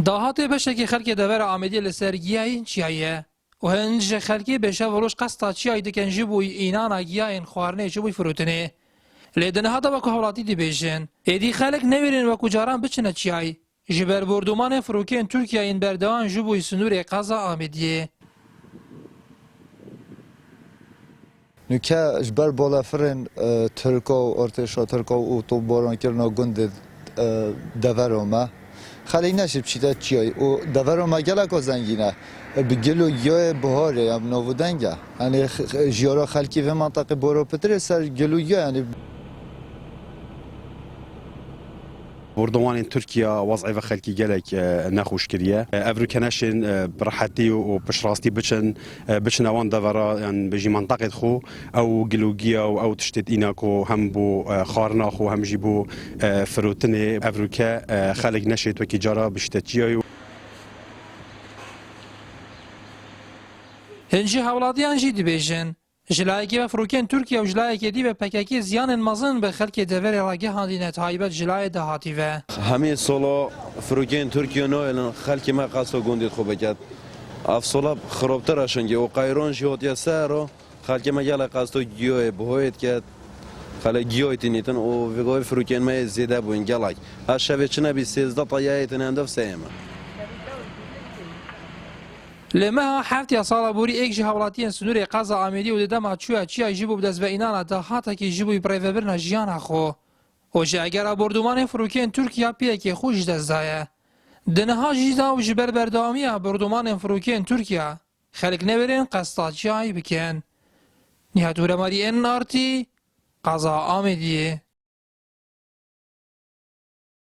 داهاتی بشکی خلکی دور آمدی لسرگیای چیایه و هنج خلکی بشه وروش قصد چیای دکن جبوی اینانا گیاین خوارنه جبوی فروتنه لیدن هادا وکو حولاتی دی بیشن ایدی خلک نویرین وکو جاران بچنه چیای جبر بردومان فروکین ترکیه این بردوان جبوی سنور قضا آمدیه نکه جبر بالا فرن ترکا و ارتشا ترکا و تو باران کرنا گند دورما خالی نشد چیتا چیای و دورما گلا که زنگینه بگلو یا بهاره ام نودنگه یعنی جیارا خلکی و منطقه بارو پتر سر گلو یا یعنی بردوان ترکیه وضعی و خلکی گلک نخوش کریه افرو کنشن برحتی و پشراستی بچن اوان دورا یعنی بجی منطقه خو او گلوگیا او تشتت ایناکو هم بو خارنا خو هم جیبو فروتنه افرو که خلق نشید و کی جارا بشتچیای هنجی حولاتیان جی دی بیشن جلایکی و فروکین ترکیه و جلایکی دی به پککی زیان مزن به خلک دور راگه هاندینه تایبت جلای دهاتی و همه سالا فروکین ترکیه نه خلک ما قصد گندید خوب کرد افسولا خرابتر اشنگی و قایران جهاتیه سر خلک ما یلا قصد گیاه بهایت کرد خلک گیاه تینیتن و وگای فروکین ما زیاده بودن گلای هر شب چنه بی 13 طیاره تننده سیمه لما حفت سالا بوری ایک جی حولاتیان سنور قضا آمدی و دما چویا چیا جیبو بدز به اینانا دهاتا کی جیبوی پریفبرنا جیانا خو و جه اگر بردومان فروکین ترکیه پیه که خوش دزدایه دنها جیدا و جبر بردامیه بردومان فروکین ترکیه خلق نبرین قصد جای بکن نهاتو رماری ان آرتی قضا آمدیه